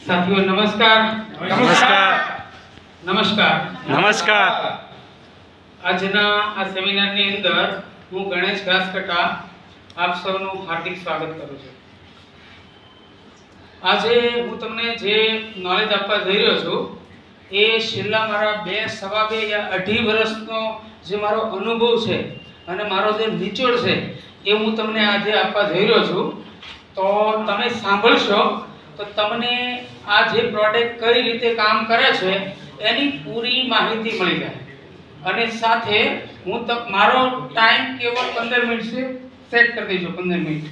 સાથીઓ નમસ્કાર. નમસ્કાર. નમસ્કાર. નમસ્કાર. આજના આ સેમિનારની અંદર હું ગણેશ ઘાસકટા આપ સૌનું હાર્દિક સ્વાગત કરું છું. આજે હું તમને જે નોલેજ આપવા જઈ રહ્યો છું એ છેલ્લા મારા 2 સવા 2 યા 2.5 વર્ષનો જે મારો અનુભવ છે અને મારો જે નિચોડ છે એ હું તમને આજે આપવા જઈ રહ્યો છું. તો તમે સાંભળશો તો તમને આ જે પ્રોડક્ટ કઈ રીતે કામ કરે છે એની પૂરી માહિતી મળી જાય. અને સાથે હું મારો ટાઈમ કેવળ 15 મિનિટ છે સેટ કરી દઈશું. 15 મિનિટ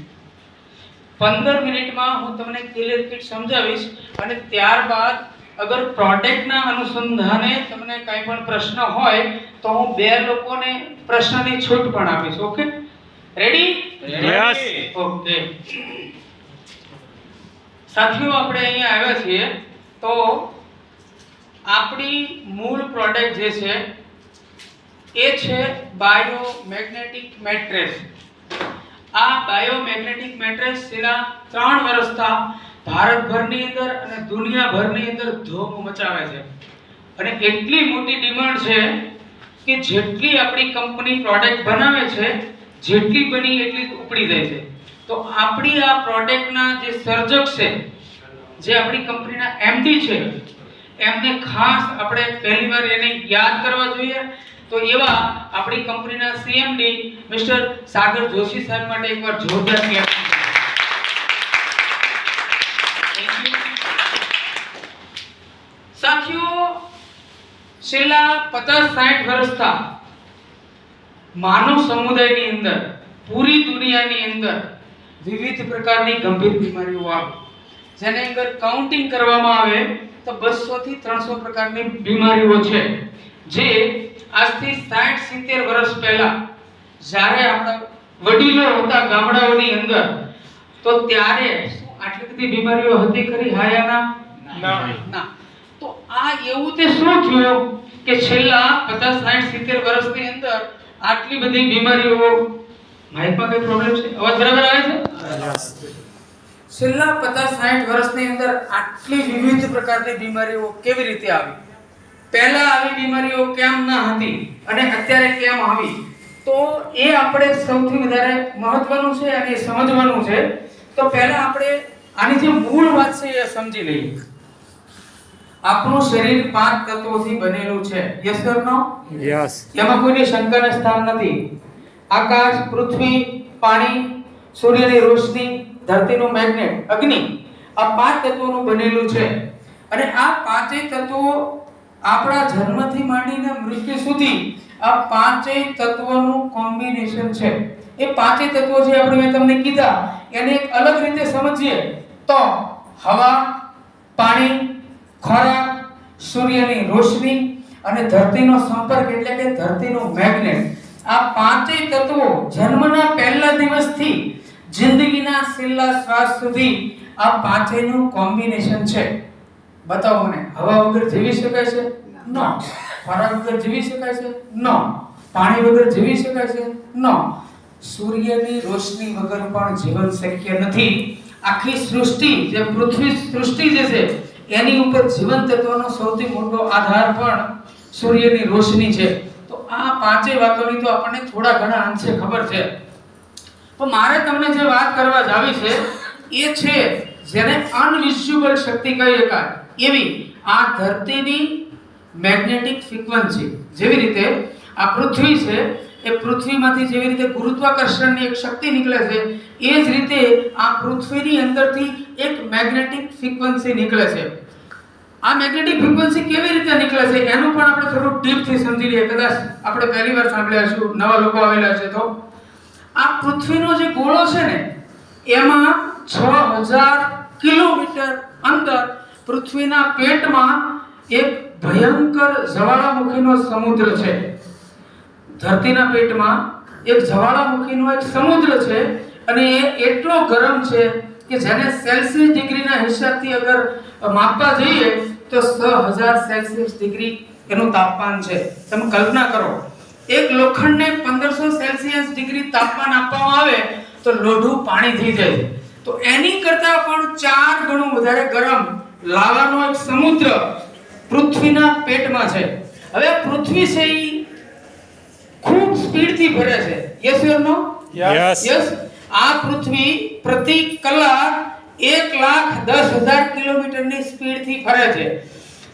15 મિનિટમાં હું તમને ક્લિયર કટ સમજાવીશ અને ત્યારબાદ અગર પ્રોડક્ટના અનુસંધાને તમને કંઈ પણ પ્રશ્ન હોય તો હું 2 લોકોને પ્રશ્નની છૂટ પણ આપીશ. Okay, ready? યસ. ઓકે સાથીઓ, આપણે અહીંયા આવ્યા છીએ તો આપણી મૂળ પ્રોડક્ટ જે છે એ છે બાયોમેગ્નેટિક મેટ્રેસ. આ બાયોમેગ્નેટિક મેટ્રેસ છેલ્લા 3 વર્ષથી ભારતભરની અંદર અને દુનિયાભરની અંદર ધૂમ મચાવે છે અને એટલી મોટી ડિમાન્ડ છે કે જેટલી આપણી કંપની પ્રોડક્ટ બનાવે છે જેટલી બની એટલી ઉપડી જાય છે. તો આપણી આ પ્રોડક્ટના જે સર્જક છે, જે આપણી કંપનીના એમડી છે, એમને ખાસ આપણે પહેલીવાર એને યાદ કરવા જોઈએ. તો એવા આપણી કંપનીના સીએમડી મિસ્ટર સાગર જોશી સાહેબ માટે એકવાર જોરદાર ક્લેપ. સાથીઓ, છેલ્લા 50-60 વર્ષથી માનવ સમુદાયની અંદર પૂરી દુનિયાની અંદર વિવિધ પ્રકારની ગંભીર બીમારીઓ આવે, જેની અંદર કાઉન્ટિંગ કરવામાં આવે તો 200 થી 300 પ્રકારની બીમારીઓ છે. જે આજથી 60-70 વર્ષ પહેલા જ્યારે આપણા વડીલો હતા ગામડાઓની અંદર, તો ત્યારે શું આટલી બધી બીમારીઓ હતી ખરી? હાયાના ના. તો આ એવું તે શું થયું કે છેલ્લા 50-60-70 વર્ષની અંદર આટલી બધી બીમારીઓ? માઇકમાં કઈ પ્રોબ્લેમ છે? અવાજ બરાબર આવે છે? છેલ્લા 50-60 વર્ષની અંદર આટલી વિવિધ પ્રકારની બીમારીઓ કેવી રીતે આવી? પહેલા આવી બીમારીઓ કેમ ન હતી અને અત્યારે કેમ આવી? તો એ આપણે સૌથી વધારે મહત્વનું છે અને સમજવાનું છે. તો પહેલા આપણે આની જે મૂળ વાત છે એ સમજી લઈએ. આપણું શરીર 5 તત્વોથી બનેલું છે. Yes or no? યસ. એમાં કોઈની શંકાને સ્થાન નથી. આકાશ, પૃથ્વી, પાણી, સૂર્યની રોશની, ધરતીનું મેગ્નેટ, અગ્નિ, આ 5 તત્વોનું બનેલું છે. અને આ 5 તત્વો આપણા જન્મથી માંડીને મૃત્યુ સુધી આ 5 તત્વોનું કોમ્બિનેશન છે. એ 5 તત્વો જે આપણે મેં તમને કીધા એને એક અલગ રીતે સમજીએ તો હવા, પાણી, ખોરાક, સૂર્યની રોશની અને ધરતીનો સંપર્ક એટલે કે ધરતીનું મેગ્નેટ, આ 5 તત્વો જન્મના પહેલા દિવસથી જિંદગીના છેલ્લા શ્વાસ સુધી આ 5નું કોમ્બિનેશન છે. બતાવો મને, હવા વગર જીવી શકાય છે? નો. ખોરાક વગર જીવી શકાય છે? નો. પાણી વગર જીવી શકાય છે? નો. સૂર્યની રોશની વગર પણ જીવન શક્ય નથી. આખી સૃષ્ટિ, જે પૃથ્વી સૃષ્ટિ જે છે એની ઉપર જીવન તત્વનો સૌથી મોટો આધાર પણ સૂર્યની રોશની છે. તો આ 5 વાતોની તો આપણને થોડા ઘણા અંશે ખબર છે. તો મારે તમને જે વાત કરવા જાવી છે એ છે જેને અનવિઝ્યુઅલ શક્તિ કહી શકાય એવી આ ધરતીની મેગ્નેટિક ફ્રીક્વન્સી. જેવી રીતે આ પૃથ્વી છે, એ પૃથ્વીમાંથી જેવી રીતે ગુરુત્વાકર્ષણની એક શક્તિ નીકળે છે, એ જ રીતે આ પૃથ્વીની અંદરથી એક મેગ્નેટિક ફ્રીક્વન્સી નીકળે છે. આ મેગ્નેટિક ફ્રીક્વન્સી કેવી રીતે નીકળે છે એનું પણ આપણે થોડું ડીપથી સમજી લઈએ. કદાચ આપણે પહેલી વાર સાંભળ્યા હશું, નવા લોકો આવેલા છે તો આ પૃથ્વીનો જે ગોળો છે ને એમાં 6000 કિલોમીટર અંદર પૃથ્વીના પેટમાં એક ભયંકર જ્વાળામુખીનો સમુદ્ર છે. ધરતીના પેટમાં એક જ્વાળામુખીનો એક સમુદ્ર છે અને એ એટલો ગરમ છે કે જેને સેલ્સિયસ ડિગ્રીના હિસાબથી અગર માપવા જઈએ તો 6000 સેલ્સિયસ ડિગ્રી એનું તાપમાન છે. તમે કલ્પના કરો, એક લોખંડને 1500 સેલ્સિયસ ડિગ્રી તાપમાન આપવામાં આવે તો લોઢું પાણી થઈ જાય. તો એની કરતા પણ 4 ગણું વધારે ગરમ લાવાનો એક સમુદ્ર પૃથ્વીના પેટમાં છે. હવે પૃથ્વી છે ઈ ખૂબ સ્પીડથી ફરે છે. Yes or no? Yes. Yes. આ પૃથ્વી પ્રતિ કલાક 1,10,000 કિલોમીટરની સ્પીડથી ફરે છે.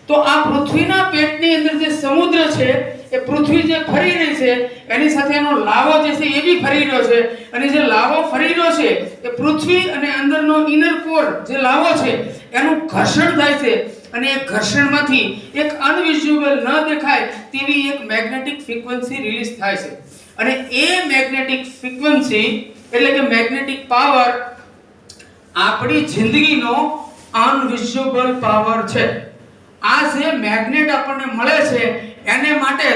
તો આ પૃથ્વીના પેટની અંદર જે સમુદ્ર છે એ પૃથ્વી જે ફરી રહી છે એની સાથે એનો લાવો જે છે એ બી ફરી રહ્યો છે, અને જે લાવો ફરી રહ્યો છે એ પૃથ્વી અને અંદરનો ઇનર કોર જે લાવો છે એનું ઘર્ષણ થાય છે, અને એ ઘર્ષણમાંથી એક અનવિઝ્યુઅલ ન દેખાય તેવી એક મેગ્નેટિક ફ્રીક્વન્સી રિલીઝ થાય છે. અને એ મેગ્નેટિક ફ્રીક્વન્સી એટલે કે મેગ્નેટિક પાવર આપણી જિંદગીનો અનવિઝ્યુઅલ પાવર છે. આ જે મેગ્નેટ આપણને મળે છે એને માટે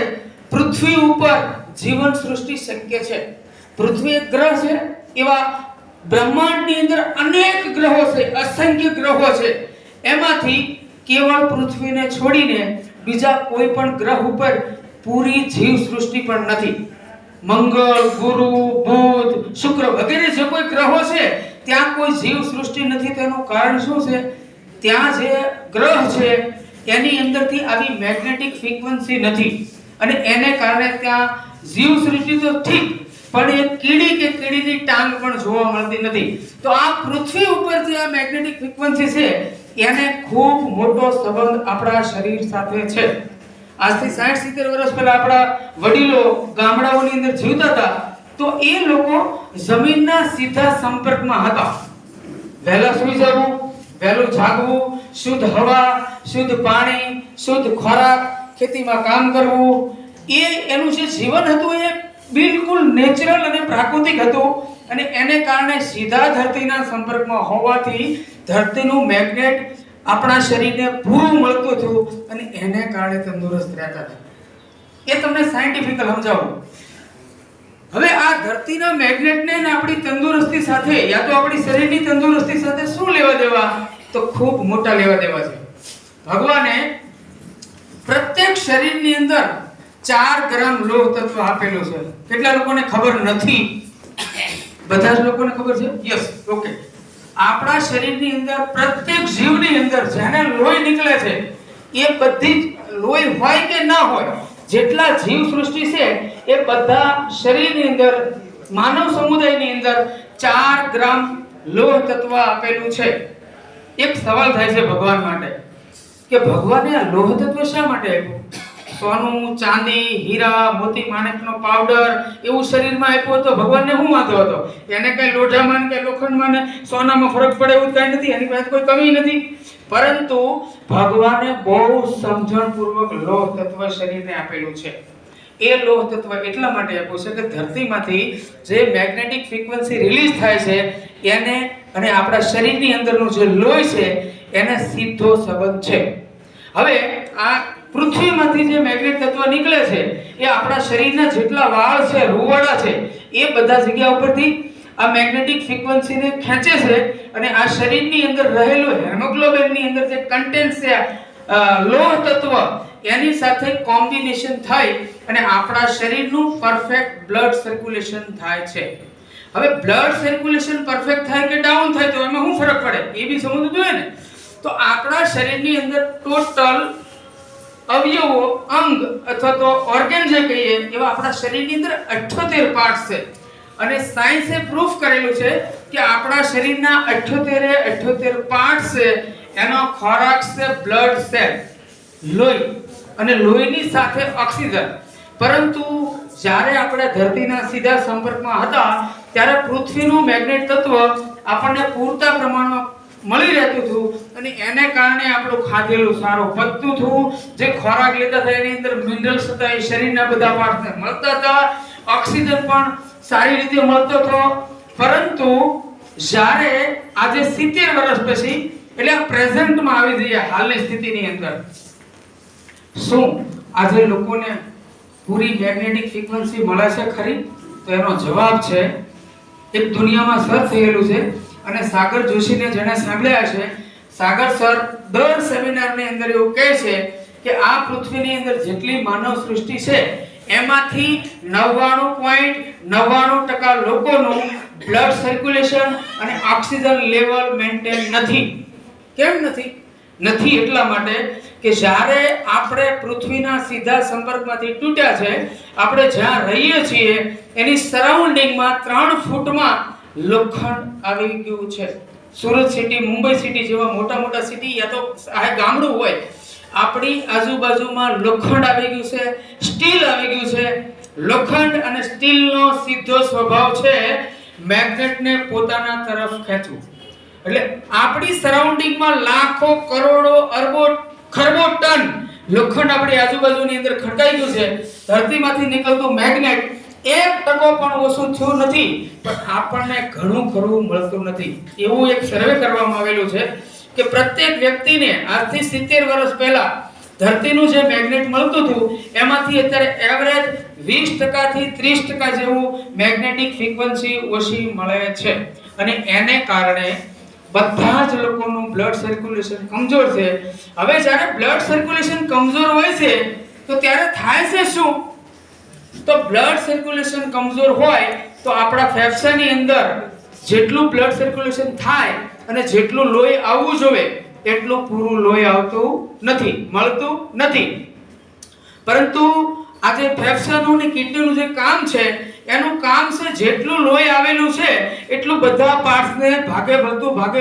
પૃથ્વી ઉપર જીવન સૃષ્ટિ શક્ય છે. પૃથ્વી એક ગ્રહ છે, એવા બ્રહ્માંડની અંદર અનેક ગ્રહો છે, અસંખ્ય ગ્રહો છે. એમાંથી કેવળ પૃથ્વીને છોડીને બીજા કોઈ પણ ગ્રહ ઉપર પૂરી જીવ સૃષ્ટિ પણ નથી. મંગળ, ગુરુ, બુધ, શુક્ર વગેરે જે કોઈ ગ્રહો છે ત્યાં કોઈ જીવ સૃષ્ટિ નથી. તેનું કારણ શું છે? ત્યાં જે ગ્રહ છે એની અંદરથી આવી મેગ્નેટિક ફ્રીક્વન્સી નથી, અને એને કારણે ત્યાં જીવ સૃષ્ટિ તો ઠીક, પણ એક કીડી કે કીડીની ટાંગ પણ જોવા મળતી નથી. તો આ પૃથ્વી ઉપર જે આ મેગ્નેટિક ફ્રીક્વન્સી છે એને ખૂબ મોટો સંબંધ આપણા શરીર સાથે છે. આજથી 60-70 વર્ષ પહેલા આપણા વડીલો ગામડાઓની અંદર જીવતા હતા તો એ લોકો જમીનના સીધા સંપર્કમાં હતા. વહેલા સૂઈ જવું, વહેલું જાગવું, શુદ્ધ હવા, શુદ્ધ પાણી, શુદ્ધ ખોરાક, ખેતીમાં કામ કરવું, એ એનું જે જીવન હતું એ બિલકુલ નેચરલ અને પ્રાકૃતિક હતું. અને એને કારણે સીધા ધરતીના સંપર્કમાં હોવાથી ધરતીનું મેગ્નેટ આપણા શરીરને પૂરું મળતું હતું, અને એને કારણે તંદુરસ્ત રહેતા હતા. એ તમને સાયન્ટિફિકલ સમજાવું. હવે આ ધરતીના મેગ્નેટને ને આપણી તંદુરસ્તી સાથે, યા તો આપણી શરીરની તંદુરસ્તી સાથે શું લેવા દેવા? તો ખૂબ મોટા લેવા દેવા છે. ભગવાને પ્રત્યેક શરીરની અંદર 4 ગ્રામ લોહ તત્વ આપેલું છે. કેટલા લોકોને ખબર નથી? બધા જ લોકોને ખબર છે? યસ. ઓકે. આપણા શરીરની અંદર પ્રત્યેક જીવની અંદર જેને લોહી નીકળે છે એ બધી લોહી હોય કે ના હોય, જેટલા જીવ સૃષ્ટિ છે એ બધા શરીરની અંદર, માનવ સમુદાયની અંદર 4 ગ્રામ લોહ તત્વ આપેલું છે. એક સવાલ થાય છે ભગવાન માટે કે ભગવાને આ લોહ તત્વ શા માટે આપ્યું? સોનું, ચાંદી, હીરા, મોતી માણેકનો પાવડર એવું શરીરમાં આપ્યું તો ભગવાનને શું વાંધો હતો? એને કઈ લોઢામાં કે લોખંડમાં ને સોનામાં ફરક પડે એવું કઈ નથી, એની પાસે કોઈ કમી નથી. પરંતુ ભગવાને બહુ સમજણપૂર્વક લોહ તત્વ શરીરને આપેલું છે. એ લોહ તત્વ એટલા માટે આપ્યું છે કે ધરતીમાંથી જે મેગ્નેટિક ફ્રીક્વન્સી રિલીઝ થાય છે એને અને આપણા શરીરની અંદરનું જે લોહી છે એને સીધો સંબંધ છે. હવે આ પૃથ્વીમાંથી જે મેગ્નેટ તત્વ નીકળે છે એ આપણા શરીરના જેટલા વાળ છે, રૂવાડા છે, એ બધા જગ્યા ઉપરથી આ મેગ્નેટિક ફ્રીક્વન્સીને ખેંચે છે, અને આ શરીરની અંદર રહેલું હેમોગ્લોબિનની અંદર જે કન્ટેન્ટ છે લોહ તત્વ એની સાથે કોમ્બિનેશન થાય અને આપણા શરીરનું પરફેક્ટ બ્લડ સર્ક્યુલેશન થાય છે. હવે બ્લડ સર્ક્યુલેશન પરફેક્ટ થાય કે ડાઉન થાય તો એમાં શું ફરક પડે એ બી સમજવું જોઈએ ને. તો આપણા શરીરની અંદર ટોટલ અવયવો, અંગ અથવા તો ઓર્ગન જે કહીએ એવા આપણા શરીરની અંદર 78 પાર્ટ્સ છે. અને સાયન્સે પ્રૂફ કરેલું છે કે આપણા શરીરના 78 પાર્ટ્સ છે એનો ખોરાક છે બ્લડ સેલ, લોહી, અને લોહીની સાથે ઓક્સિજન. પરંતુ જ્યારે આપણે ધરતીના સીધા સંપર્કમાં હતા ત્યારે પૃથ્વીનું મેગ્નેટ તત્વ આપણને પૂરતા પ્રમાણમાં મળી રહેતું હતું, અને એને કારણે આપણું ખાધેલું સારું પચતું હતું. જે ખોરાક લેતા હતા એની અંદર મિનરલ્સ હતા, એ શરીરના બધા પાર્ટને મળતા હતા. ઓક્સિજન પણ સારી રીતે મળતો હતો. પરંતુ જ્યારે આજે 70 વર્ષ પછી, એટલે આ પ્રેઝન્ટમાં આવી જઈએ હાલની સ્થિતિની અંદર, શું આજે લોકોને પૂરી મેગ્નેટિક ફ્રીક્વન્સી મળે છે ખરી? તો એનો જવાબ છે એક દુનિયામાં સર્ચ થયેલું છે, અને સાગર જોશીને જેને સાંભળ્યા છે, સાગર સર દર સેમિનારની અંદર એવું કહે છે કે આ પૃથ્વીની અંદર જેટલી માનવ સૃષ્ટિ છે એમાંથી 99.99% લોકોનું બ્લડ સર્ક્યુલેશન અને ઓક્સિજન લેવલ મેન્ટેન નથી. કેમ નથી? નથી એટલા માટે કે જ્યારે આપણે પૃથ્વીના સીધા સંપર્કમાંથી તૂટ્યા છે, આપણે જ્યાં રહીએ છીએ એની સરાઉન્ડિંગમાં 3 ફૂટમાં લોખંડ આવી ગયું છે. સુરત સિટી, મુંબઈ સિટી જેવા મોટા મોટા સિટી યા તો આ ગામડું હોય, આપણી આજુબાજુમાં લોખંડ આવી ગયું છે, સ્ટીલ આવી ગયું છે. લોખંડ અને સ્ટીલનો સીધો સ્વભાવ છે મેગ્નેટને પોતાના તરફ ખેંચવું. એટલે આપણી સરાઉન્ડિંગમાં લાખો, કરોડો, અરબો, ખરબો ટન લોખંડ આપણી આજુબાજુની અંદર ખડકાઈ ગયું છે. ધરતીમાંથી નીકળતું મેગ્નેટ 1% પણ ઓછું થયું નથી, પણ આપણને ઘણું ખરું મળતું નથી. એવું એક સર્વે કરવામાં આવેલું છે કે પ્રત્યેક વ્યક્તિને આજથી 70 વર્ષ પહેલા ધરતીનું જે મેગ્નેટ મળતું હતું એમાંથી અત્યારે એવરેજ 20% થી 30% જેવું મેગ્નેટિક ફ્રીક્વન્સી ઓછી મળે છે. અને એને કારણે બધા જ લોકોનું બ્લડ સર્ક્યુલેશન કમજોર છે. હવે જ્યારે બ્લડ સર્ક્યુલેશન કમજોર હોય છે તો ત્યારે થાય છે શું? તો બ્લડ સર્ક્યુલેશન કમજોર હોય તો આપણા ફેફસાની અંદર જેટલું બ્લડ સર્ક્યુલેશન થાય અને જેટલું લોહી આવવું જોઈએ એટલું પૂરું લોહી આવતું નથી, મળતું નથી. પરંતુ આ જે ફેફસાનું અને કિડનીનું જે કામ છે એનું કામ છે જેટલું લોહી આવેલું છે એટલું બધા પાર્ટ્સને ભાગે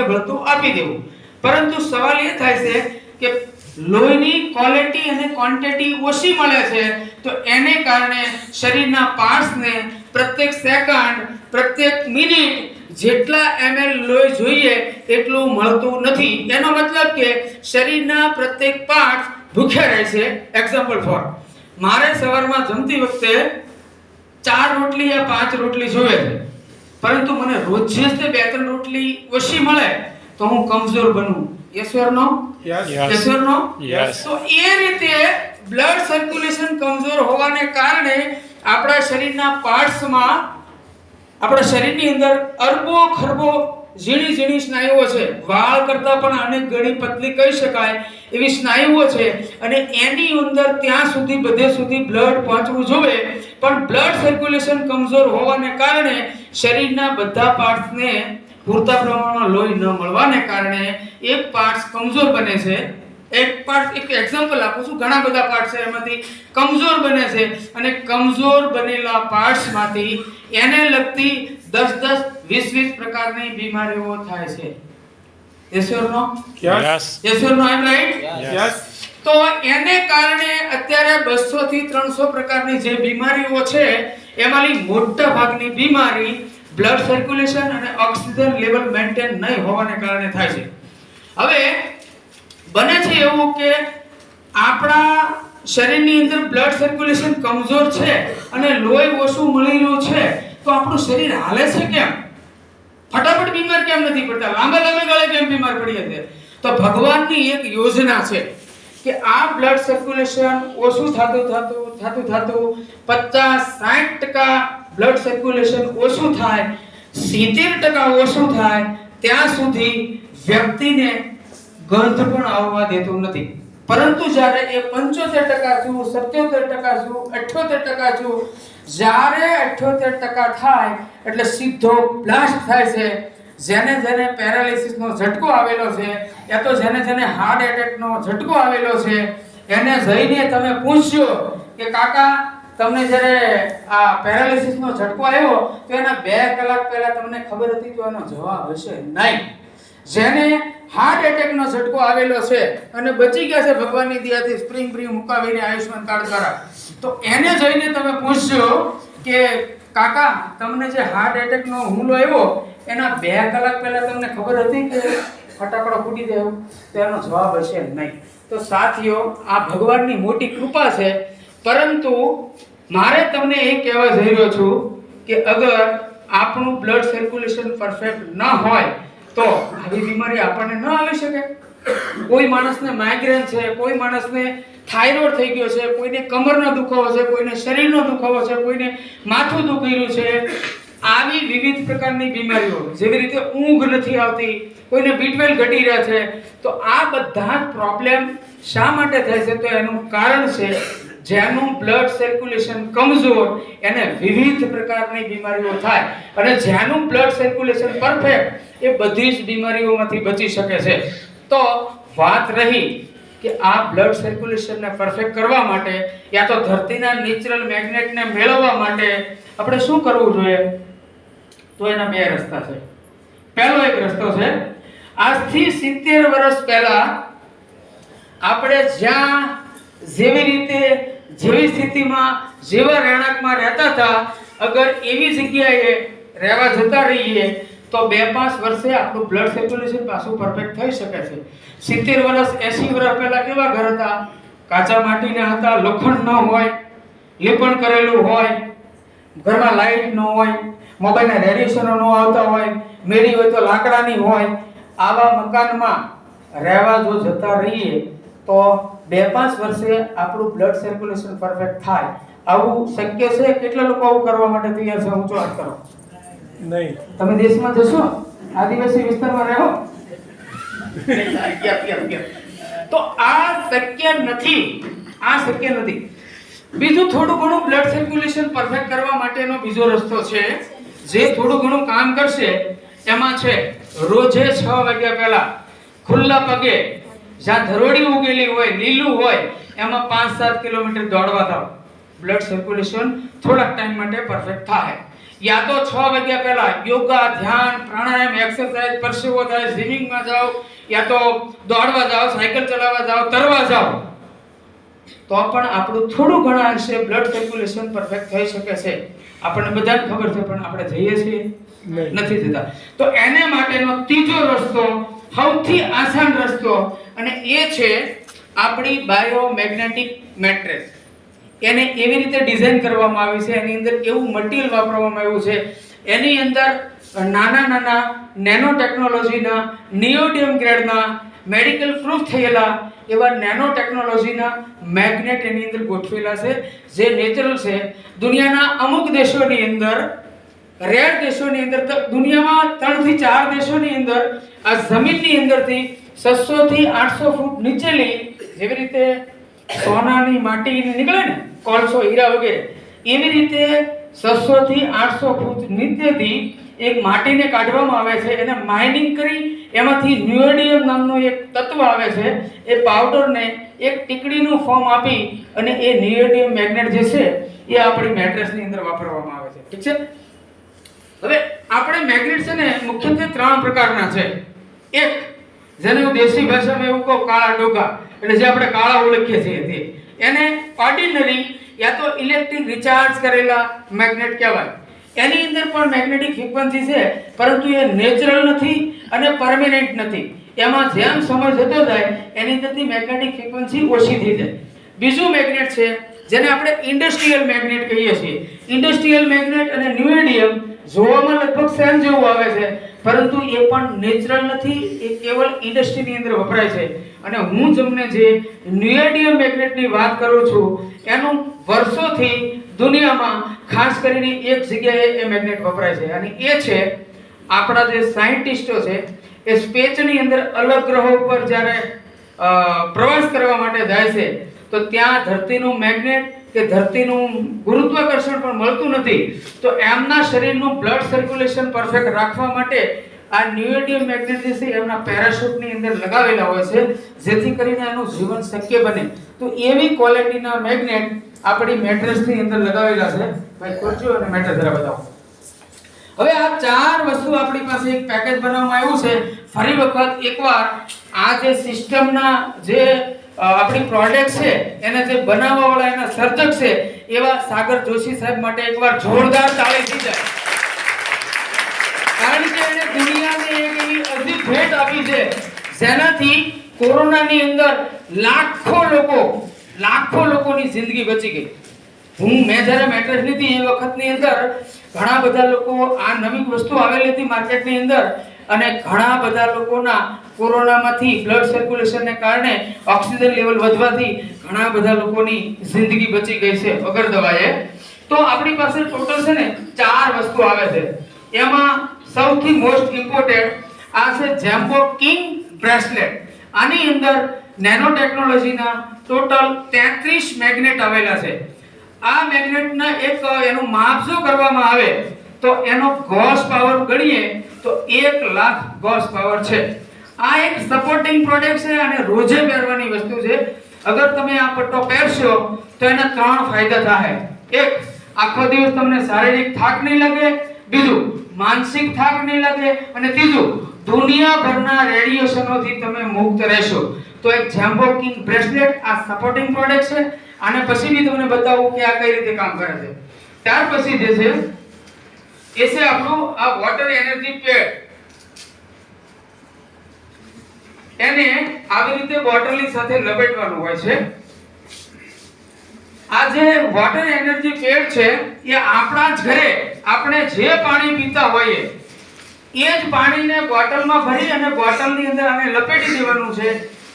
ભળતું આપી દેવું. પરંતુ સવાલ એ થાય છે કે લોહીની ક્વોલિટી અને ક્વોન્ટિટી ઓછી મળે છે, તો એને કારણે શરીરના પાર્ટ્સને પ્રત્યેક સેકન્ડ, પ્રત્યેક મિનિટ જેટલા ml લોહી જોઈએ એટલું મળતું નથી. એનો મતલબ કે શરીરના પ્રત્યેક પાર્ટ ભૂખ્યા રહે છે. એક્ઝામ્પલ ફોર, મારે સવારમાં જમતી વખતે 4 રોટલી યા 5 રોટલી જોઈએ છે, પરંતુ મને રોજ જ 2-3 રોટલી ઓછી મળે તો હું કમજોર બનું. Yes or no? Yes or નો? તો એ રીતે બ્લડ સર્ક્યુલેશન કમજોર હોવાને કારણે આપણા શરીરના પાર્ટ્સમાં, આપણા શરીરની અંદર અરબો ખરબો ઝીણી ઝીણી સ્નાયુઓ છે. વાળ કરતાં પણ આને ઘણી પતલી કહી શકાય એવી સ્નાયુઓ છે. અને એની અંદર ત્યાં સુધી, બધે સુધી બ્લડ પહોંચવું જોઈએ, પણ બ્લડ સર્ક્યુલેશન કમજોર હોવાને કારણે શરીરના બધા પાર્ટ્સને પૂરતા પ્રમાણમાં લોહી ન મળવાને કારણે એક પાર્ટ્સ કમજોર બને છે. એક એક્ઝામ્પલ આપું છું, ઘણા બધા પાર્ટ્સ છે એમાંથી કમજોર બને છે. અને કમજોર બનેલા પાર્ટ્સમાંથી એને લગતી 10-20 પ્રકારની બીમારીઓ થાય છે. Yes or no? Yes. Yes or no? I am right? Yes. તો એને કારણે અત્યારે 200 થી 300 પ્રકારની જે બીમારીઓ છે એમાંની મોટા ભાગની બીમારી બ્લડ સર્ક્યુલેશન અને ઓક્સિજન લેવલ મેન્ટેન નહીં હોવાને કારણે થાય છે. હવે બને છે એવું કે આપણા શરીરની અંદર બ્લડ સર્ક્યુલેશન કમજોર છે અને લોહી ઓછું મળી રહ્યું છે, તો આપણું શરીર હાલે છે કેમ? ફટાફટ બીમાર કેમ નથી પડતા? લાંબા ગાળે કેમ બીમાર પડીએ છીએ? તો ભગવાનની એક યોજના છે કે આ બ્લડ સર્ક્યુલેશન ઓછું થતું 50-60% બ્લડ સર્ક્યુલેશન ઓછું થાય, 70% ઓછું થાય ત્યાં સુધી વ્યક્તિને ગંધ પણ આવવા દેતું નથી. પરંતુ જ્યારે એ 75% થયું, 77% થયું, 78% થયું, જ્યારે 78% થાય એટલે સીધો બ્લાસ્ટ થાય છે. જેને પેરાલિસિસનો ઝટકો આવેલો છે યા તો જેને હાર્ટ એટેકનો ઝટકો આવેલો છે, એને જઈને તમે પૂછજો કે કાકા તમને જ્યારે આ પેરાલિસિસનો ઝટકો આવ્યો તો એના 2 કલાક પહેલા તમને ખબર હતી? તો એનો જવાબ હશે નહીં. જેને હાર્ટ એટેકનો ઝટકો આવેલો છે અને બચી ગયા છે ભગવાનની દયાથી સ્પ્રિંગ મુકાવીને આયુષ્માન કાર્ડ દ્વારા, તો એને જઈને તમે પૂછજો કે કાકા તમને જે હાર્ટ એટેકનો હુમલો આવ્યો એના 2 કલાક પહેલા તમને ખબર હતી કે ફટાકડો ફૂટી ગયો? તો એનો જવાબ હશે નહીં. તો સાથીઓ, આ ભગવાનની મોટી કૃપા છે. પરંતુ મારે તમને એ કહેવા જઈ રહ્યો છું કે અગર આપણું બ્લડ સર્ક્યુલેશન પરફેક્ટ ન હોય તો આવી બીમારી આપણને ન આવી શકે. કોઈ માણસને માઇગ્રેન છે, કોઈ માણસને થાઇરોઇડ થઈ ગયો છે, કોઈને કમરનો દુખાવો છે, કોઈને શરીરનો દુખાવો છે, કોઈને માથું દુખી રહ્યું છે. આવી વિવિધ પ્રકારની બીમારીઓ, જેવી રીતે ઊંઘ નથી આવતી, કોઈને B12 ઘટી રહ્યા છે, તો આ બધા જ પ્રોબ્લેમ શા માટે થાય છે? તો એનું કારણ છે જેનું બ્લડ સર્ક્યુલેશન કમજોર, એને વિવિધ પ્રકારની બીમારીઓ થાય. અને જેનું બ્લડ સર્ક્યુલેશન પરફેક્ટ, એ બધી જ બીમારીઓમાંથી બચી શકે છે. તો વાત રહી કે આ બ્લડ સર્ક્યુલેશનને પરફેક્ટ કરવા માટે યા તો ધરતીના નેચરલ મેગ્નેટને મેળવવા માટે આપણે શું કરવું જોઈએ, તો એના બે રસ્તા છે. પહેલો એક રસ્તો છે, આજથી 70 વર્ષ પહેલા આપણે જ્યાં જેવી રીતે જેવી સ્થિતિમાં જેવા રહેણાંકમાં રહેતા હતા, અગર એવી જગ્યાએ રહેવા જતા રહીએ તો 2-5 વર્ષે આપણું બ્લડ સર્ક્યુલેશન પાછું પરફેક્ટ થઈ શકે છે. 70 વર્ષ 80 વર્ષ પહેલા કેવા ઘર હતા? કાચા માટીના હતા, લોખંડ ન હોય, લીપણ કરેલું હોય, ઘરમાં લાઈટ ન હોય, મોબાઈલના રેડિયેશનો ન આવતા હોય, મેળી હોય તો લાકડાની હોય. આવા મકાનમાં રહેવા જો જતા રહીએ તો 2-5 વર્ષે આપણું બ્લડ સર્ક્યુલેશન પરફેક્ટ થાય. આવું શક્ય છે? કેટલા લોકો આવું કરવા માટે તૈયાર છે? ઊંચો હાથ કરો. નહીં. તમે દેશમાં જશો, આદિવાસી વિસ્તારમાં રહો, તો આ શક્ય નથી. આ શક્ય નથી. બીજું થોડું ઘણું બ્લડ સર્ક્યુલેશન પરફેક્ટ કરવા માટેનો બીજો રસ્તો છે, જે થોડું ઘણું કામ કરશે. એમાં છે, રોજે 6 વાગ્યા પહેલા ખુલ્લા પગે જ્યાં ધરોડી ઉગેલી હોય, લીલું હોય, એમાં 5-7 કિલોમીટર દોડવા જાવ. બ્લડ સર્ક્યુલેશન થોડાક ટાઈમ માટે પરફેક્ટ થાય. યા તો 6 વાગ્યા પહેલા યોગા, ધ્યાન, પ્રાણાયામ, એક્સરસાઇઝ, પરસેવો થાય, સ્વિમિંગમાં જાઓ, યા તો દોડવા જાઓ, સાયકલ ચલાવવા જાઓ, તરવા જાઓ, તો પણ આપણું થોડું ઘણા અંશે બ્લડ સર્ક્યુલેશન પરફેક્ટ થઈ શકે છે. આપણને બધાને ખબર છે, પણ આપણે જઈએ છીએ નથી જતા. તો એને માટેનો ત્રીજો રસ્તો, સૌથી આસાન રસ્તો, અને એ છે આપણી બાયોમેગ્નેટિક મેટ્રેસ. એને એવી રીતે ડિઝાઇન કરવામાં આવી છે, એની અંદર એવું મટીરિયલ વાપરવામાં આવ્યું છે, એની અંદર નાના નેનો ટેકનોલોજીના, નિયોડિયમ ગ્રેડના, મેડિકલ પ્રૂફ થયેલા એવા નેનો ટેકનોલોજીના મેગ્નેટ એની અંદર ગોઠવેલા છે, જે નેચરલ છે. દુનિયાના અમુક દેશોની અંદર, રેર દેશોની અંદર, દુનિયામાં 3 થી 4 દેશોની અંદર આ જમીનની અંદરથી 600 થી 800 ફૂટ નીચેલી, જેવી રીતે સોનાની માટી નીકળે ને, કોલસો, હીરા વગેરે, એવી રીતે 600 થી 800 ફૂટ નીચેથી એક માટીને કાઢવામાં આવે છે. એને માઇનિંગ કરી એમાંથી નિયોડિયમ નામનું એક તત્વ આવે છે. એ પાવડરને એક ટીકડીનું ફોર્મ આપી અને એ નિયોડિયમ મેગ્નેટ જે છે એ આપણી મેટ્રેસની અંદર વાપરવામાં આવે છે. ઠીક છે? હવે આપણે મેગ્નેટ છે ને મુખ્યત્વે 3 પ્રકારના છે. એક, જેને હું દેશી ભાષામાં એવું કહું, કાળા ડોગા, એટલે જે આપણે કાળા ઓળખીએ છીએ તે. એને ઓર્ડિનરી યા તો ઇલેક્ટ્રિક રિચાર્જ કરેલા મેગ્નેટ કહેવાય. એની અંદર પણ મેગ્નેટિક ફ્રીક્વન્સી છે, પરંતુ એ નેચરલ નથી અને પરમેનન્ટ નથી. એમાં જેમ સમય જતો જાય એની અંદરથી મેગ્નેટિક ફ્રીક્વન્સી ઓછી થઈ જાય. બીજું મેગ્નેટ છે જેને આપણે ઇન્ડસ્ટ્રીયલ મેગ્નેટ કહીએ છીએ. ઇન્ડસ્ટ્રીયલ મેગ્નેટ અને નિયોડિયમ જોવામાં લગભગ સેમ જેવું આવે છે, પરંતુ એ પણ નેચરલ નથી. એ કેવલ ઇન્ડસ્ટ્રીની અંદર વપરાય છે. અને હું તમને જે નિયોડિયમ મેગ્નેટની વાત કરું છું, એનું વર્ષોથી દુનિયામાં ખાસ કરીને એક જગ્યાએ એ મેગ્નેટ વપરાય છે, અને એ છે આપણા જે સાયન્ટિસ્ટો છે એ સ્પેસની અંદર અલગ ગ્રહો પર જ્યારે પ્રવાસ કરવા માટે જાય છે, તો ત્યાં ધરતીનું મેગ્નેટ કે ધરતીનું ગુરુત્વાકર્ષણ પણ મળતું નથી. તો એમના શરીરનું બ્લડ સર્ક્યુલેશન પરફેક્ટ રાખવા માટે આ નિયોડિયમ મેગ્નેટ જે છે એમના પેરાશૂટની અંદર લગાવેલા હોય છે, જેથી કરીને એનું જીવન શક્ય બને. તો એવી ક્વોલિટીના મેગ્નેટ આપણી મેટ્રેસની અંદર લગાવેલા છે. ભાઈ ખોલજો અને મેટ્રેસ જરા બતાવો. હવે આ 4 વસ્તુ આપણી પાસે એક પેકેજ બનાવવામાં આવ્યું છે. ફરી વખત એકવાર આ જે સિસ્ટમના જે આપણી પ્રોડક્ટ છે, એને જે બનાવવાવાળા, એના સર્જક છે એવા સાગર જોશી સાહેબ માટે એકવાર જોરદાર તાળી થઈ જાય. કારણ કે એને દુનિયાને એક એવી અદ્ભુત ભેટ આપી છે, જેનાથી કોરોનાની અંદર લાખો લોકોની જિંદગી બચી ગઈ. મેં જ્યારે મેટ્રેસ લીધી એ વખતની અંદર ઘણા બધા લોકો, આ નવી વસ્તુ આવેલી હતી માર્કેટની અંદર, અને ઘણા બધા લોકોના કોરોનામાંથી બ્લડ સર્ક્યુલેશનને કારણે ઓક્સિજન લેવલ વધવાથી ઘણા બધા લોકોની જિંદગી બચી ગઈ છે વગર દવાએ. તો આપણી પાસે ટોટલ છે ને 4 વસ્તુ આવે છે. એમાં સૌથી મોસ્ટ ઇમ્પોર્ટન્ટ આ છે જેમ્બો કિંગ બ્રેસલેટ. આની અંદર નેનો ટેકનોલોજીના ટોટલ 33 મેગ્નેટ આવેલા છે. આ મેગ્નેટના એક એનું માપ જો કરવામાં આવે તો એનો ગોસ પાવર ગણીએ તો 1 લાખ ગોસ પાવર છે. આ એક સપોર્ટિંગ પ્રોડક્ટ છે અને રોજે પહેરવાની વસ્તુ છે. અગર તમે આ પટ્ટો પહેરશો તો એના 3 ફાયદા થાય. એક, આખો દિવસ તમને શારીરિક થાક નહીં લાગે. બીજું, માનસિક થાક નહીં લાગે. અને ત્રીજું, દુનિયાભરના રેડિયેશનોથી તમે મુક્ત રહેશો. તો એક જેમ્બો કિંગ બ્રેસલેટ આ સપોર્ટિંગ પ્રોડક્ટ છે. આને પછી બી તમને બતાવું કે આ કઈ રીતે કામ કરે છે. ત્યાર પછી જે છે એ છે આપણું આ વોટર એનર્જી પેડ. એને આવી રીતે બોટલની સાથે લપેટવાનું હોય છે. આ જે વોટર એનર્જી પેડ છે એ આપણા જ ઘરે આપણે જે પાણી પીતા હોઈએ એ જ પાણીને બોટલમાં ભરી અને બોટલની અંદર આને લપેટી દેવાનું છે.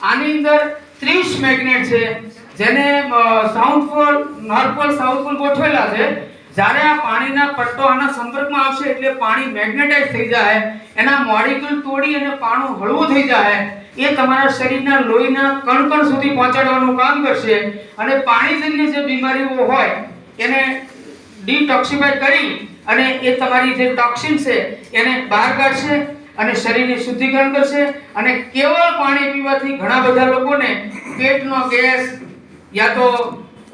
આની અંદર 30 મેગ્નેટ છે જેને south pole, north pole, south pole ગોઠવેલા છે. જ્યારે આ પાણીના પટ્ટો આના સંપર્કમાં આવશે એટલે પાણી મેગ્નેટાઇઝ થઈ જાય, એના મોલેક્યુલ તોડી અને પાણું હળવું થઈ જાય. એ તમારા શરીરના લોહીના કણ સુધી પહોંચાડવાનું કામ કરશે અને પાણીજન્ય જે બીમારીઓ હોય એને ડિટોક્સિફાઈ કરી અને એ તમારી જે ટોક્સિન છે એને બહાર કાઢશે અને શરીરને શુદ્ધિકરણ કરશે. અને કેવળ પાણી પીવાથી ઘણા બધા લોકોને પેટનો ગેસ યા તો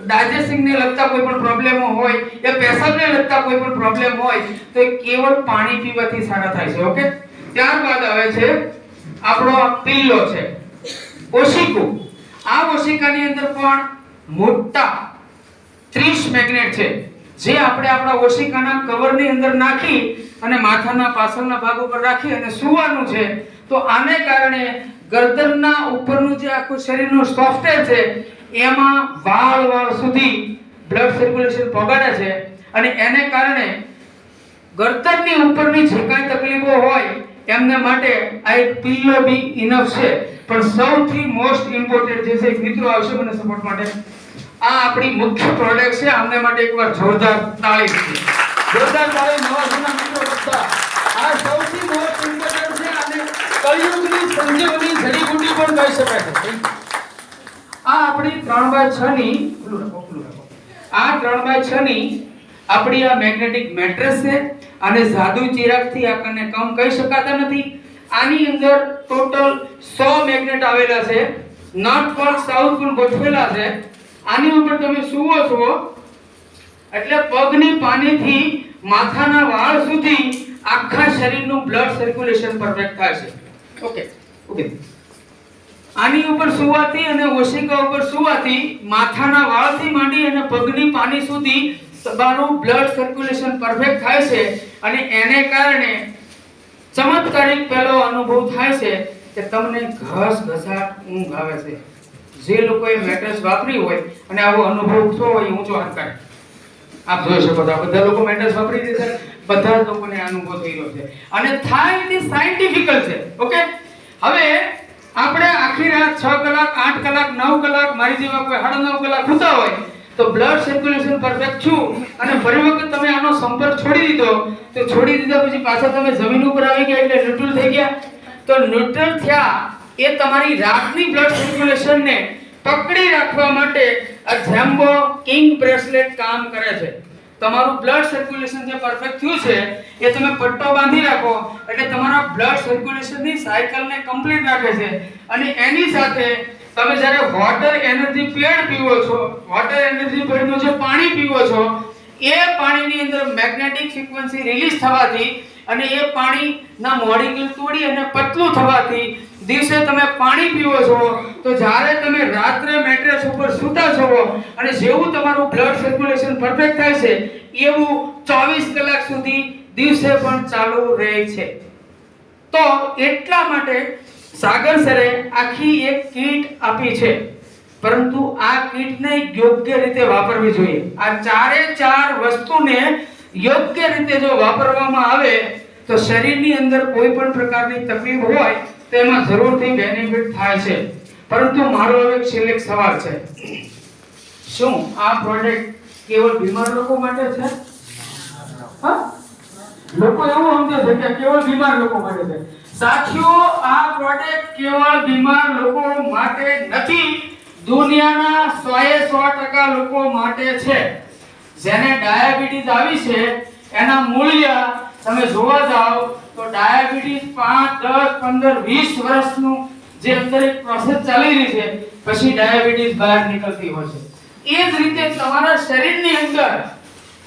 ડાયજેસ્ટિંગને લગતા કોઈ પણ પ્રોબ્લેમો હોય યા પેશાબને લગતા કોઈ પણ પ્રોબ્લેમ હોય તો એ કેવળ પાણી પીવાથી સારા થાય છે. ઓકે, ત્યારબાદ આવે છે આપણો પિલ્લો છે, ઓશિકુ. આ ઓશિકાની અંદર પણ મોટા 30 મેગ્નેટ છે જે આપણે આપણા ઓશિકાના કવરની અંદર નાખી અને માથાના પાછળના ભાગ ઉપર રાખી અને સૂવાનું છે. તો આને કારણે ગરદનના ઉપરનું જે આખું શરીરનું સોફ્ટવેર છે એમાં વાળ સુધી બ્લડ સર્ક્યુલેશન પહોંચાડે છે અને એને કારણે ગરદનની ઉપરની જે કાંઈ તકલીફો હોય એમને માટે આ એક પિલ્લો બી ઇનફ છે. પણ સૌથી મોસ્ટ ઇમ્પોર્ટન્ટ જે છે મિત્રો આવશે મને સપોર્ટ માટે, આ આપણી મુખ્ય પ્રોડક્ટ છે. આમને માટે એકવાર જોરદાર તાળી છે. જોરદાર તાળી નવા જૂના મિત્રો બધા. આ સૌથી મોસ્ટ ઇમ્પોર્ટન્ટ છે અને કળિયુગની સંજીવની જડીબુટી પણ કહી શકાય છે. આ આપણી 3x6 ની આ 3x6 ની આપણી આ મેગ્નેટિક મેટ્રેસ છે અને જાદુ ચિરાગથી આને કમ કહી શકાતા નથી. આની અંદર ટોટલ 100 મેગ્નેટ આવેલા છે. નોર્થ પોલ, સાઉથ પોલ ગોઠવેલા છે. આની ઉપર તમે સૂવો છો એટલે પગની પાનીથી માથાના વાળ સુધી આખા શરીરનું બ્લડ સર્ક્યુલેશન પરફેક્ટ થાય છે. Okay okay. આની ઉપર સૂવાથી અને ઓશિકા ઉપર સૂવાથી માથાના વાળથી માંડી અને પગની પાની સુધી તમારું બ્લડ સર્ક્યુલેશન પરફેક્ટ થાય છે અને એને કારણે ચમત્કારિક પહેલો અનુભવ થાય છે કે તમને ઘસઘસાટ ઊંઘ આવે છે. જે લોકોએ મેટ્રેસ વાપરી હોય અને આવો અનુભવ થયો હોય ઊંચો હાથ કાઢે. આપ જોઈ શકો છો બધા લોકો મેટ્રેસ વાપરી છે, બધા લોકોને અનુભવ થઈ રહ્યો છે અને થાય તે સાયન્ટિફિકલ છે. ઓકે, હવે આપણે આખી રાત 6 કલાક, 8 કલાક, 9 કલાક મારી જેવા કોઈ 9.5 કલાક સૂતા હોય તો બ્લડ સર્ક્યુલેશન પરફેક્ટ થયું અને ફરી વખત તમે આનો સંપર્ક છોડી દીધો તો છોડી દીધા પછી પાછા તમે જમીન ઉપર આવી ગયા એટલે ન્યુટ્રલ થઈ ગયા. તો ન્યુટ્રલ થયા એ તમારી રાતની બ્લડ સર્ક્યુલેશનને પકડી રાખવા માટે આ જેમ્બો કિંગ બ્રેસલેટ કામ કરે છે. તમારું બ્લડ સર્ક્યુલેશન જે પરફેક્ટ થયું છે એ તમે પટ્ટો બાંધી રાખો એટલે તમારા બ્લડ સર્ક્યુલેશનની સાયકલને કમ્પ્લીટ રાખે છે. અને એની સાથે તમે જ્યારે વોટર એનર્જી પેડ પીવો છો, વોટર એનર્જી પેડનું જે પાણી પીવો છો એ પાણીની અંદર મેગ્નેટિક ફ્રીક્વન્સી રિલીઝ થવાથી અને એ પાણીના મોલેક્યુલ તોડી અને પતલું થવાથી દિવસે તમે પાણી પીવો છો તો જ્યારે તમે રાત્રે મેટ્રેસ ઉપર સૂતા છો અને જેવું તમારું બ્લડ સર્ક્યુલેશન પરફેક્ટ થાય છે એવું 24 કલાક સુધી દિવસે પણ ચાલુ રહે છે. તો એટલા માટે સાગર સરે આખી એક કીટ આપી છે, પરંતુ આ કીટને યોગ્ય રીતે વાપરવી જોઈએ. આ ચારે ચાર વસ્તુને યોગ્ય રીતે જો વાપરવામાં આવે તો શરીરની અંદર કોઈ પણ પ્રકારની તકલીફ હોય તો એમાં જરૂરથી બેનિફિટ થાય છે. પરંતુ મારો હવે છેલ્લે સવાલ છે, શું આ પ્રોડક્ટ કેવળ બીમાર લોકો માટે છે? હા, લોકો એવું સમજે છે કે કેવળ બીમાર લોકો માટે છે. સાથીઓ, આ પ્રોડક્ટ કેવળ બીમાર લોકો માટે નથી, દુનિયાના 100% લોકો માટે છે. જેને ડાયાબિટીસ આવી છે એના મૂલ્ય તમે જોવા જાઓ તો ડાયાબિટીસ 5, 10, 15, 20 વર્ષનું જે અંદર એક પ્રોસેસ ચાલી રહી છે, પછી ડાયાબિટીસ બહાર નીકળતી હોય છે. એ જ રીતે તમારા શરીરની અંદર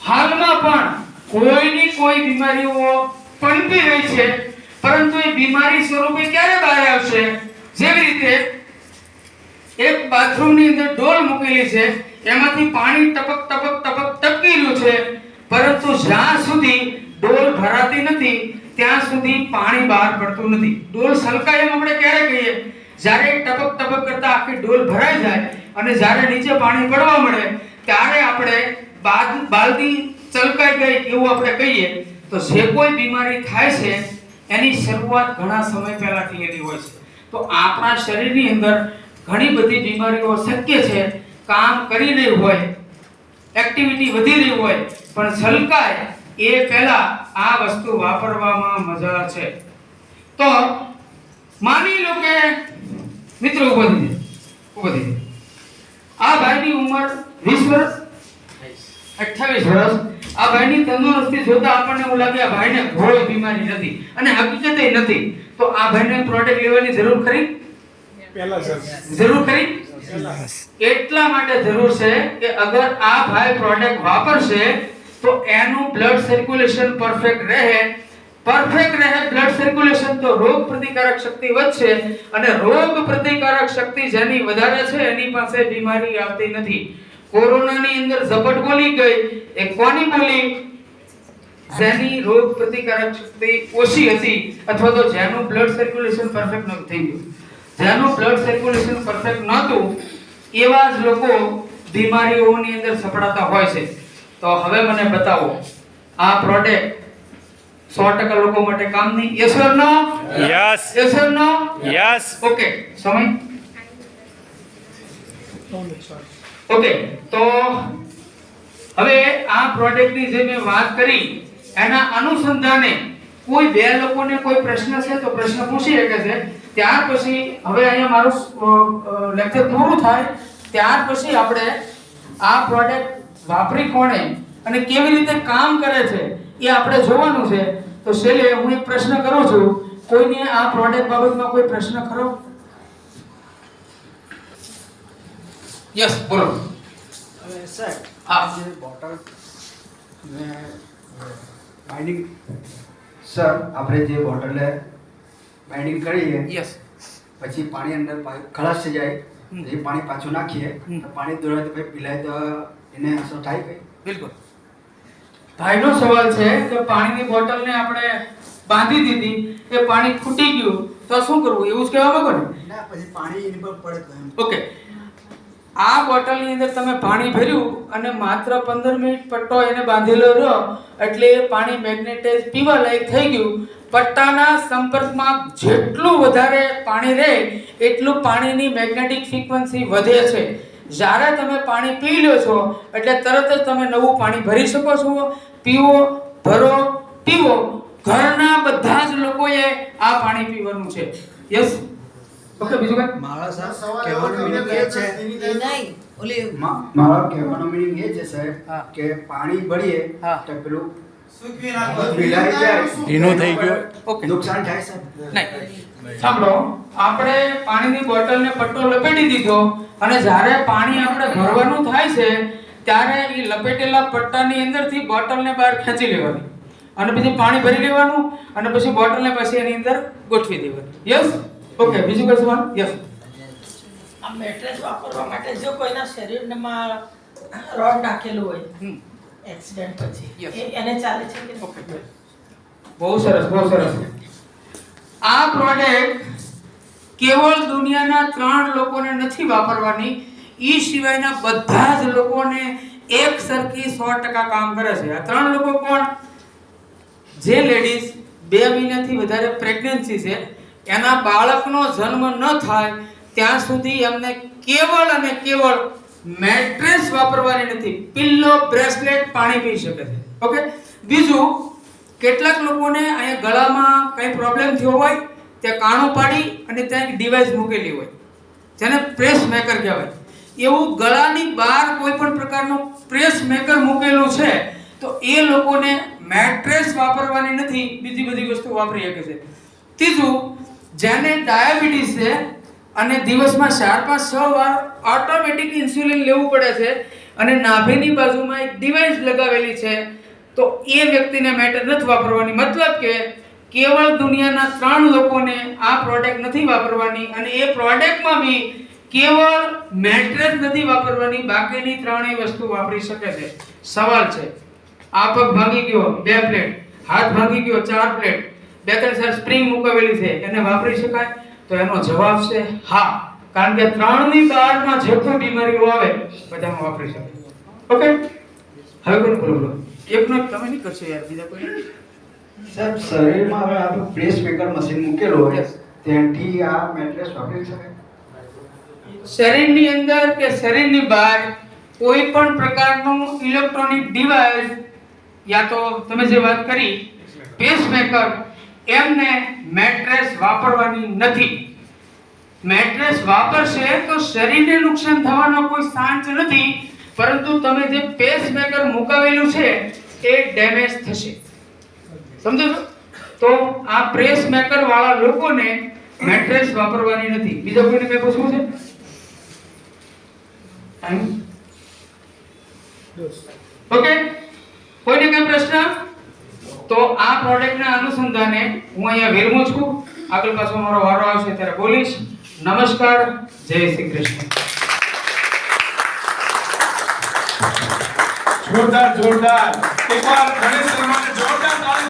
હાલમાં પણ કોઈની કોઈ બીમારીઓ પનપી રહી છે, પરંતુ એ બીમારી સ્વરૂપે ક્યારે બહાર આવશે? જેવી રીતે એક બાથરૂમની અંદર ડોલ મૂકેલી છે, એમાંથી પાણી ટપક ટપક ટપક ટપકી રહ્યું છે, પરંતુ જ્યાં સુધી ડોલ ભરાતી નથી ત્યાં સુધી પાણી બહાર પડતું નથી. ડોલ છલકાય એમ આપણે ક્યારે કહીએ? જ્યારે ટપક ટપક કરતા આખી ડોલ ભરાઈ જાય અને જ્યારે નીચે પાણી પડવા મળે ત્યારે આપણે બાલદી છલકાઈ ગઈ એવું આપણે કહીએ. તો જે કોઈ બીમારી થાય છે એની શરૂઆત ઘણા સમય પહેલા થયેલી હોય છે. તો આપણા શરીરની અંદર ઘણી બધી બીમારીઓ શક્ય છે, કામ કરી રહી હોય, એક્ટિવિટી વધી રહી હોય, પણ છલકાય એ પહેલા આ વસ્તુ વાપરવામાં મજા છે. તો માની લો કે મિત્રો ઉભો થઈ આ ભાઈની ઉંમર 20 વર્ષ 28 વર્ષ. આ ભાઈની તંદુરસ્તી જોતા આપણને એવું લાગે આ ભાઈને કોઈ બીમારી નથી, અને હકીકતે નથી. તો આ ભાઈને પ્રોડક્ટ લેવાની જરૂર ખરી? જરૂર ખરી? એટલા માટે જરૂર છે કે અગર આ ભાઈ પ્રોડક્ટ વાપરશે તો એનું બ્લડ સર્ક્યુલેશન પરફેક્ટ રહે બ્લડ સર્ક્યુલેશન, તો રોગ પ્રતિકારક શક્તિ વધશે, અને રોગ પ્રતિકારક શક્તિ જેની વધારે છે એની પાસે બીમારી આવતી નથી. કોરોનાની અંદર ઝપટ બોલી ગઈ, એ કોની બોલી? જેની રોગ પ્રતિકારક શક્તિ ઓછી હતી, અથવા તો જેનું બ્લડ સર્ક્યુલેશન પરફેક્ટ નહોતું થઈ ગયું. જેનું બ્લડ સર્ક્યુલેશન પરફેક્ટ નહોતું એવા જ લોકો બીમારીઓની અંદર સપડાતા હોય છે. તો હવે મને બતાવો આ પ્રોડક્ટ 100% લોકો માટે કામની? Yes or no? Yes. Yes or no? Yes. Okay, સમય. ઓકે, તો હવે આ પ્રોડક્ટની જે મેં વાત કરી એના અનુસંધાને કોઈ બે લોકોને કોઈ પ્રશ્ન છે તો પ્રશ્ન પૂછી શકે છે. ત્યાર પછી હવે અહીંયા મારું લેક્ચર પૂરું થાય ત્યાર પછી આપણે આ પ્રોડક્ટ વાપરી કોણે અને કેવી રીતે કામ કરે છે એ આપણે જોવાનું છે. તો છેલ્લે હું એક પ્રશ્ન કરું છું, કોઈને આ પ્રોડક્ટ બાબતમાં કોઈ પ્રશ્ન ખરો? યસ, બોલો. સર હા. જે બોટલ ને બાઇન્ડિંગ, સર આપણે જે બોટલને બાઇન્ડિંગ કરીએ યસ, પછી પાણી અંદર ખલાસ થઈ જાય, એ પાણી પાછું નાખીએ તો પાણી દોરાય તો પીલાય તો એને અસર થાય કઈ? બિલકુલ. ભાઈનો સવાલ છે કે પાણીની બોટલને આપણે બાંધી દીધી, એ પાણી ખૂટી ગયું તો શું કરવું, એવું જ કહેવા માંગો ને? ના, પછી પાણી એની પર પડે તો એમ. ઓકે, આ બોટલની અંદર તમે પાણી ભર્યું અને માત્ર 15 મિનિટ પટ્ટો એને બાંધેલો રહ્યો એટલે એ પાણી મેગ્નેટાઇઝ પીવા લાયક થઈ ગયું. પટ્ટાના સંપર્કમાં જેટલું વધારે પાણી રહે એટલું પાણીની મેગ્નેટિક ફ્રીક્વન્સી વધે છે. જ્યારે તમે પાણી પી લો છો એટલે તરત જ તમે નવું પાણી ભરી શકો છો. પીવો, ભરો, પીવો. ઘરના બધા જ લોકોએ આ પાણી પીવાનું છે. Yes, okay. બીજું કઈ? મારા સર કહેવાનો મીનિંગ એ છે, નહીં મારો કહેવાનો મીનિંગ એ છે સાહેબ હા. કે પાણી ભરીએ હા. તો પેલું પીલાઈ જાય, ભીનું થઈ ગયું. ઓકે, નુકસાન થાય સર? નહીં. સાંભળો, આપણે પાણીની બોટલને પટ્ટો લપેટી દીધો અને જ્યારે પાણી આપણે ભરવાનું થાય છે ત્યારે એ લપેટેલા પટ્ટાની અંદરથી બોટલને બહાર ખેંચી લેવાની અને પછી પાણી ભરી લેવાનું અને પછી બોટલને પછી એની અંદર ગોઠવી દેવાની. Yes, okay. બીજું કઈ સવાલ? યસ. આ મેટ્રેસ વાપરવા માટે જો કોઈના શરીરમાં રોડ નાખેલું હોય એક્સિડન્ટ પછી Yes. એને ચાલે છે કે ઓકે, બહુ સરસ, બહુ સરસ. આ પ્રોડક્ટ કેવળ દુનિયાના 3 લોકોને નથી વાપરવાની, ઈ સિવાયના બધા જ લોકોને એક સરખી 100% કામ કરે છે. આ 3 લોકો કોણ? જે લેડીઝ 2 મહિનાથી વધારે પ્રેગ્નન્સી છે, એના બાળકનો જન્મ ન થાય ત્યાં સુધી એમને કેવળ અને કેવળ મેટ્રેસ વાપરવાની નથી, પિલ્લો, બ્રેસલેટ, પાણી પી શકે છે. ઓકે. બીજું, કેટલાક લોકોને અહીંયા ગળામાં કંઈ પ્રોબ્લેમ થયો હોય ત્યાં કાણું પાડી અને ત્યાં એક ડિવાઇસ મૂકેલી હોય જેને પ્રેસ મેકર કહેવાય. એવું ગળાની બહાર કોઈ પણ પ્રકારનું પ્રેસ મેકર મૂકેલું છે તો એ લોકોને મેટ્રેસ વાપરવાની નથી, બીજી બધી વસ્તુ વાપરી શકે છે. ત્રીજું, જેને ડાયાબિટીસ છે અને દિવસમાં 4-5-6 વાર ઓટોમેટિક ઇન્સ્યુલિન લેવું પડે છે અને નાભીની બાજુમાં એક ડિવાઇસ લગાવેલી છે, તો એ વ્યક્તિને મેટર નથી વાપરવાની. મતલબ કે કેવળ દુનિયાના 3 લોકોને આ પ્રોડક્ટ નથી વાપરવાની અને એ પ્રોડક્ટમાં બી કેવળ મેટ્રેસ નથી વાપરવાની, બાકીની 3 વસ્તુ વાપરી શકે છે. સવાલ છે, આ પગ ભાંગી ગયો 2 પ્લેટ, હાથ ભાંગી ગયો 4 પ્લેટ, 2-3 સ્પ્રિંગ મુકાવેલી છે, એને વાપરી શકાય? તો એનો જવાબ છે હા, કારણ કે 3 ની બહારમાં જે કોઈ બીમારીઓ આવે બધામાં વાપરી શકાય. ઓકે, હવે કોને બોલો? એકનો એક તમે નહીં કરશો યાર, બીજા કોઈ નહીં? સાહેબ, શરીરમાં હવે આપણે પેસમેકર મશીન મૂકેલું હોય ત્યાંથી આ મેટ્રેસ વાપરી શકાય? શરીરની અંદર કે શરીરની બહાર કોઈ પણ પ્રકારનું ઇલેક્ટ્રોનિક ડિવાઇસ, યા તો તમે જે વાત કરી પેસમેકર, એમને મેટ્રેસ વાપરવાની નથી. મેટ્રેસ વાપરશે તો શરીરને નુકસાન થવાનો કોઈ ચાન્સ નથી, પરંતુ તમે જે પેસમેકર મુકાવેલું છે એ ડેમેજ થશે. સમજો છો? તો આ પેસમેકર વાળા લોકોને મેટ્રેસ વાપરવાની નથી. બીજા કોઈને કઈ પૂછવું છે? ઓકે, કોઈને કઈ પ્રશ્ન? તો આ પ્રોડક્ટના અનુસંધાને હું અહીંયા વિરમું છું. આગળ પાછો મારો વારો આવશે ત્યારે બોલીશ. નમસ્કાર, જય શ્રી કૃષ્ણ. જોરદાર એકવાર ગણેશ શર્માને જોરદાર તાળી